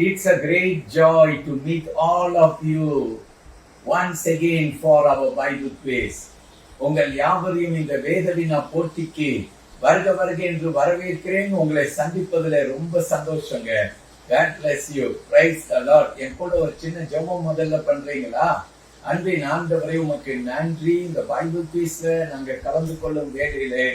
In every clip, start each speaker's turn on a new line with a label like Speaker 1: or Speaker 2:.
Speaker 1: It's a great joy to meet all of you once again for our Bible quiz. உங்கள் யாவரையும் இந்த வேதவினா போட்டிக்கு வருக வருக என்று வரவேற்கிறேன். உங்களை சந்திப்பதில் ரொம்ப சந்தோஷங்க. God bless you. Praise the Lord. என் கூட ஒரு சின்ன ஜெபம் முதல்ல பண்றீங்களா? அன்பின் ஆண்டவரே உமக்கு நன்றி. இந்த பைபிள் குவிஸ்ல நாங்க கலந்து கொள்ளும் வேளையிலே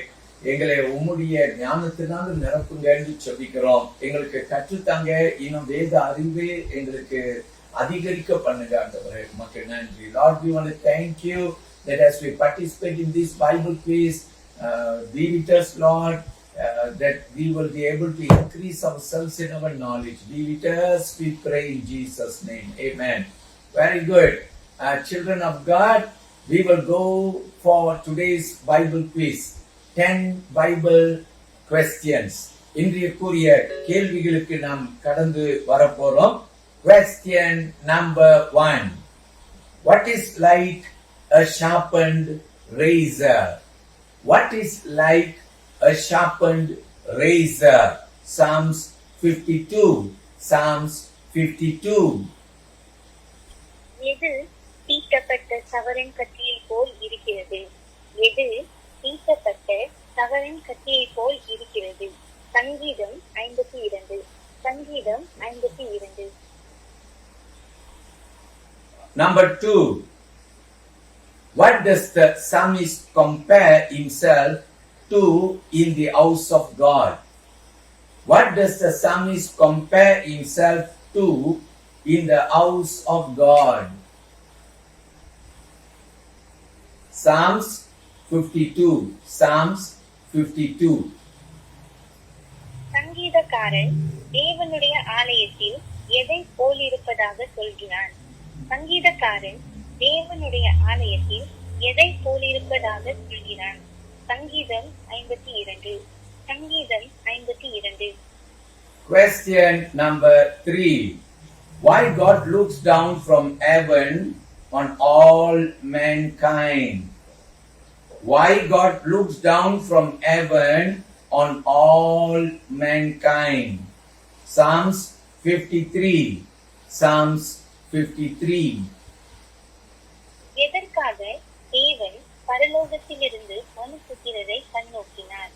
Speaker 1: எங்களை உம்முடைய ஞானத்தினால் நிரப்புங்க என்று சொல்லிக்கிறோம். எங்களுக்கு கற்றுத்தாங்க, இன்னும் வேத அறிவு எங்களுக்கு அதிகரிக்க பண்ணுங்க ஆண்டவரே. உமக்கு நன்றி. Lord, we want to thank you that as we participate in this Bible quiz, be with us, Lord, that we will be able to increase ourselves in our knowledge. Be with us, we pray in Jesus' name. Amen. Very good. Children of God, we will go for today's Bible quiz. 10 Bible questions. இன்றைய கேள்விகளுக்கு நாம் கடந்து வரப்போறோம். Question number 1. What is like a sharpened razor? What is like a sharpened razor? Psalms 52. Psalms 52.
Speaker 2: எது தீட்டப்பட்ட சவரன் கத்தியை போல் இருக்கிறது? எது தீட்டப்பட்ட சவரன் கத்தியை போல் இருக்கிறது? சங்கீதம் 52. சங்கீதம் 52.
Speaker 1: Number 2. What does the psalmist compare himself to in the house of God? What does the psalmist compare himself to in the house of God? Psalms 52. Psalms 52.
Speaker 2: சங்கீதக்காரன் தேவனுடைய ஆலயத்தில் எதை போலிருப்பதாக சொல்கிறான்? சங்கீதக்காரன் தேவனுடைய ஆலயத்தில் எதை போலிருப்பதாக சொல்கிறான்? சங்கீதம் 52. சங்கீதம் 52.
Speaker 1: Question number 3. Why God looks down from heaven on all mankind? Why God looks down from heaven on all mankind? Psalms 53. Psalms 53.
Speaker 2: எதற்காக தேவன் பரலோகத்திலிருந்து மனுபுத்திரரை கண்ணோக்கினார்?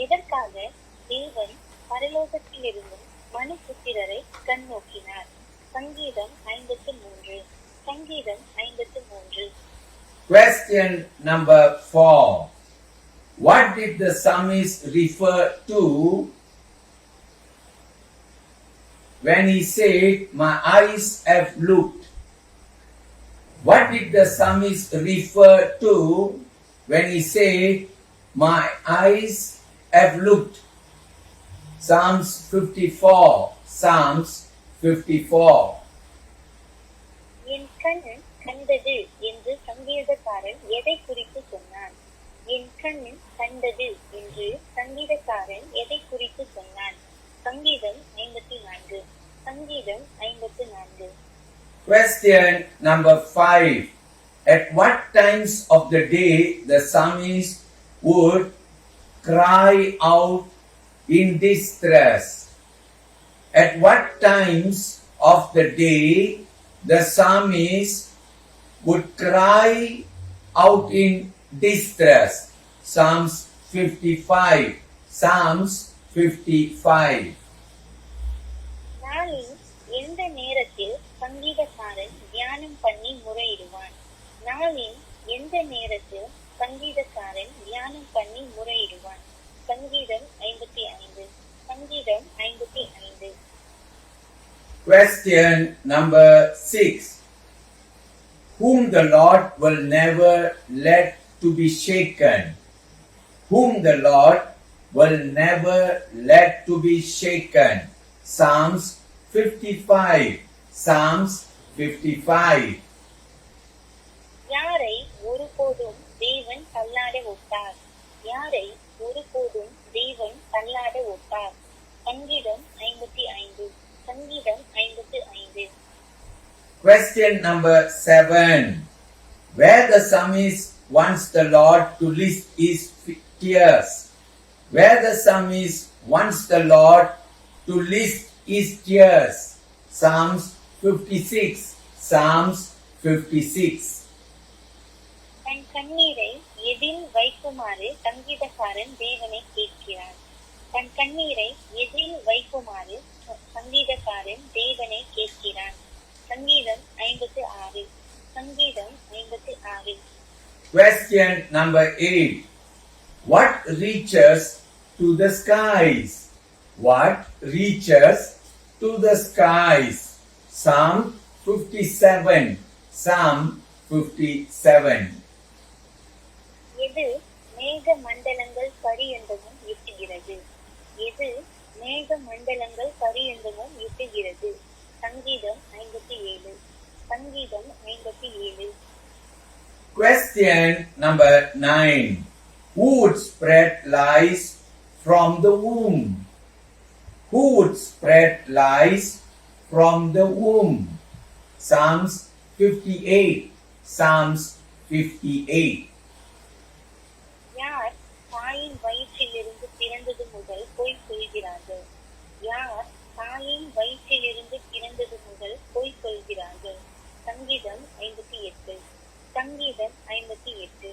Speaker 2: எதற்காக தேவன் பரலோகத்திலிருந்து மனுபுத்திரரை கண்ணோக்கினார்? சங்கீதம் 53. சங்கீதம் 53.
Speaker 1: Question number 4. What did the psalmist refer to when he said, "My eyes have looked"? What did the psalmist refer to when he said, "My eyes have looked"? Psalms 54. Psalms 54.
Speaker 2: என் கண் கண்டது என்று சங்கீதக்காரன் எதை குறித்து சொன்னான்? என் கண் கண்டது என்று சங்கீதக்காரன் எதை குறித்து சொன்னான்? சங்கீதம் 54. சங்கீதம் 54.
Speaker 1: Question number 5. At what times of the day the psalmist would cry out in distress? At what times of the day the psalmist would cry out in distress? Psalms 55. Psalms 55.
Speaker 2: நாளின் எந்த நேரத்தில் சங்கீதக்காரன் தியானம் பண்ணி முறையிடுவான்? நாளின் எந்த நேரத்தில் சங்கீதக்காரன் தியானம் பண்ணி முறையிடுவான்? சங்கீதம் 55. சங்கீதம் 55.
Speaker 1: Question number 6. Whom the Lord will never let to be shaken. Whom the Lord will never let to be shaken. Psalms 55. Psalms 55.
Speaker 2: யாரை ஒருபோதும் தேவன் தள்ளாட விட்டார்? யாரை ஒருபோதும் தேவன் தள்ளாட விட்டார்? சங்கீதம் 55. சங்கீதம் 55.
Speaker 1: Question number 7. Where the psalmist wants the Lord to list his tears. Where the psalmist wants the Lord to list his tears. Psalms 56. Psalms 56.
Speaker 2: தன் கண்ணீரை எதில் வைக்குமாறு சங்கீதக்காரன் தேவனை கேட்கிறான். தன் கண்ணீரை எதில் வைக்குமாறு சங்கீதக்காரன் தேவனை கேட்கிறான். சங்கீதம் 56. சங்கீதம் 56.
Speaker 1: Question number 8. What reaches to the skies? What reaches to the skies? Psalm 57. Psalm 57.
Speaker 2: எது மேக மண்டலங்கள் பரியந்தமும் எட்டுகிறது? எது மேக மண்டலங்கள் பரியந்தமும் எட்டுகிறது? சங்கீதம் 57. சங்கீதம் 57.
Speaker 1: Question number 9. Who would spread lies from the womb? Who would spread lies from the womb? Psalms 58. Psalms 58.
Speaker 2: யார் தாயின் வயிற்றிலிருந்து பிறந்தது முதல் பொய் சொல்கிறார்கள்? யார் தாயின் வயிற்றிலிருந்து பிறந்தது முதல் பொய் சொல்கிறார்கள்? சங்கீதம் 58. சங்கீதம் 58.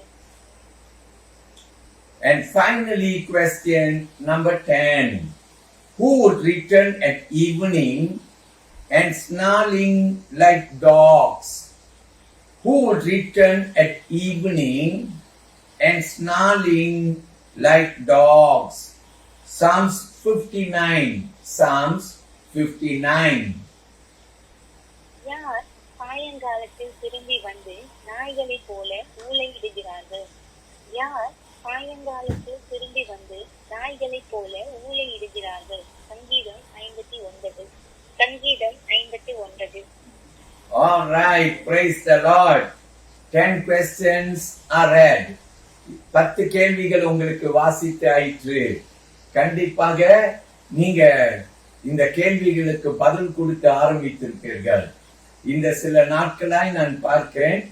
Speaker 1: And finally, question number 10. Who would return at evening and snarling like dogs? Who would return at evening and snarling like dogs? Psalms 59. Psalms 59.
Speaker 2: யார் சாயங்காலத்தில் திரும்பி வந்து நாய்களைப் போல ஊளையிடுகிறார்கள்? யார் சாயங்காலத்தில் திரும்பி வந்து நாய்களைப் போல ஊளையிடுகிறார்கள்? சங்கீதம் 59. சங்கீதம் 59.
Speaker 1: All right, praise the Lord. 10 questions are read. 10 கேள்விகள் உங்களுக்கு வாசித்து ஆயிற்று. கண்டிப்பாக நீங்க இந்த கேள்விகளுக்கு பதில் கொடுத்து ஆரம்பித்திருப்பீர்கள். இந்த சில நாட்களாய் நான் பார்க்கிறேன்,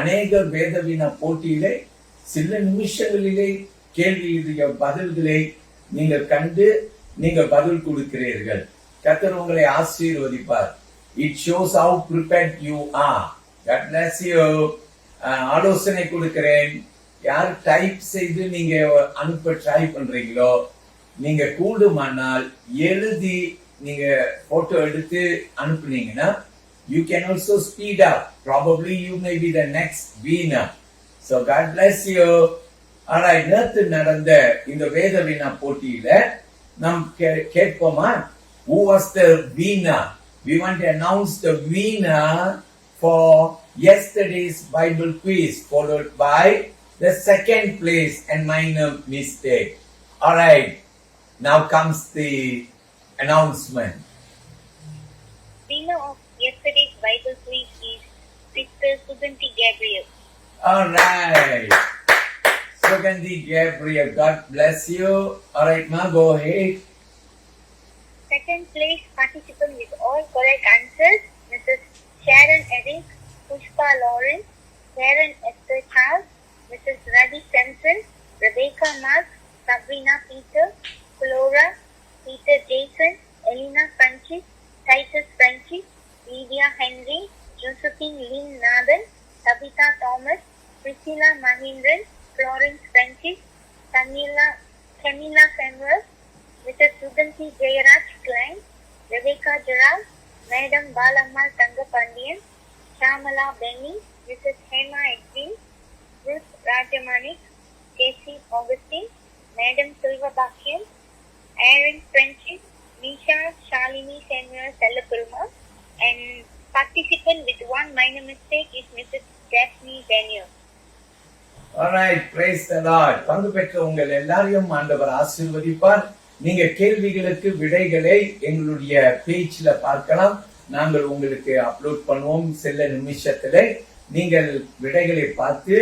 Speaker 1: அநேக வேதவினா போட்டியிலே சில நிமிஷங்களிலே கேள்வியுடைய பதில்களை நீங்கள் கண்டு நீங்க பதில் கொடுக்கிறீர்கள். கர்த்தர் உங்களை ஆசீர்வதிப்பார். It shows how prepared you are. God bless you. ஆலோசனை கொடுக்கிறேன். யார் டைப் செய்து நீங்க அனுப்ப ட்ரை பண்றீங்களோ, நீங்க கூடுமானால் எழுதி நீங்க போட்டோ எடுத்து அனுப்புனீங்கன்னா you can also speed up. Probably you may be the next winner. So God bless you. Alright, நேத்து நடந்த இந்த வேத வினா போட்டியில நாம் கேட்போமா? Who was the winner? We want to announce the winner for yesterday's Bible quiz, followed by the second place and minor mistake. Alright, now comes the announcement.
Speaker 2: Winner of yesterday's Bible quiz is Sister Suganti Gabriel.
Speaker 1: Alright, Sugandhi Gabriel, God bless you. Alright, ma, go ahead.
Speaker 2: Second place participant with all correct answers, Mrs. Sharon Eric, Pushpa Lawrence, Sharon Esther Charles, Mrs. Ravi Simpson, Rebecca Mark, Sabrina Peter, Flora, Peter Jason, Elena Francis, Titus Francis, Lydia Henry, Josephine Lynn Nathan, Tabitha Thomas, Priscilla Mahindran, Florence Francis, Camilla Samuel, Mrs. Suganti Jayaraj Klein, Rebecca Gerald, Madam Balamma Tangapandian, Shamala Benny, Mrs. Hema Edwin, Ruth Rajamanik, Casey Augustine, Madam Silva Bakian, Aaron Francis, Nisha Shalini Samuel Sellapuruma, and participant with one minor mistake is Mrs. Daphne Daniel.
Speaker 1: Alright, praise the Lord. பங்கு பெற்ற உங்கள் எல்லாரையும் ஆண்டவர் ஆசீர்வதிப்பார். நீங்க கேள்விகளுக்கு விடைகளை எங்களுடைய பேஜ்ல பார்க்கலாம். நாங்கள் உங்களுக்கு அப்லோட் பண்ணுவோம் சில நிமிஷத்திலே. நீங்கள் விடைகளை பார்த்து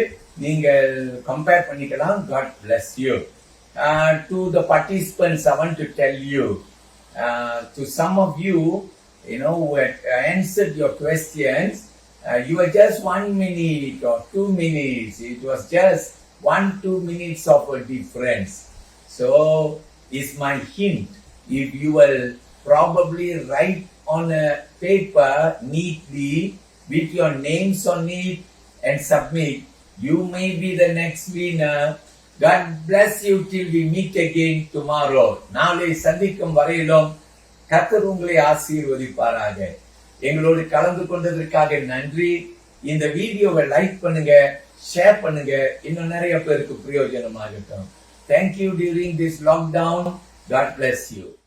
Speaker 1: நீங்கள் கம்பேர் பண்ணிக்கலாம். God bless you. To the participants, I want to tell you, to some of you, who had answered your questions, you were just 1 minute or 2 minutes. It was just 1-2 minutes of a difference. So, is my hint. If you will probably write on a paper neatly with your names on it and submit. You may be the next winner. God bless you till we meet again tomorrow. நாளை சந்திக்கும் வரையிலும் கர்த்தர் உங்களை ஆசீர்வதிப்பாராக. எங்களோடு கலந்து கொண்டதற்காக நன்றி. இந்த வீடியோவை லைக் பண்ணுங்க, ஷேர் பண்ணுங்க, இன்னும் நிறைய பேருக்கு பிரயோஜனமாகட்டும். Thank you during this lockdown. God bless you.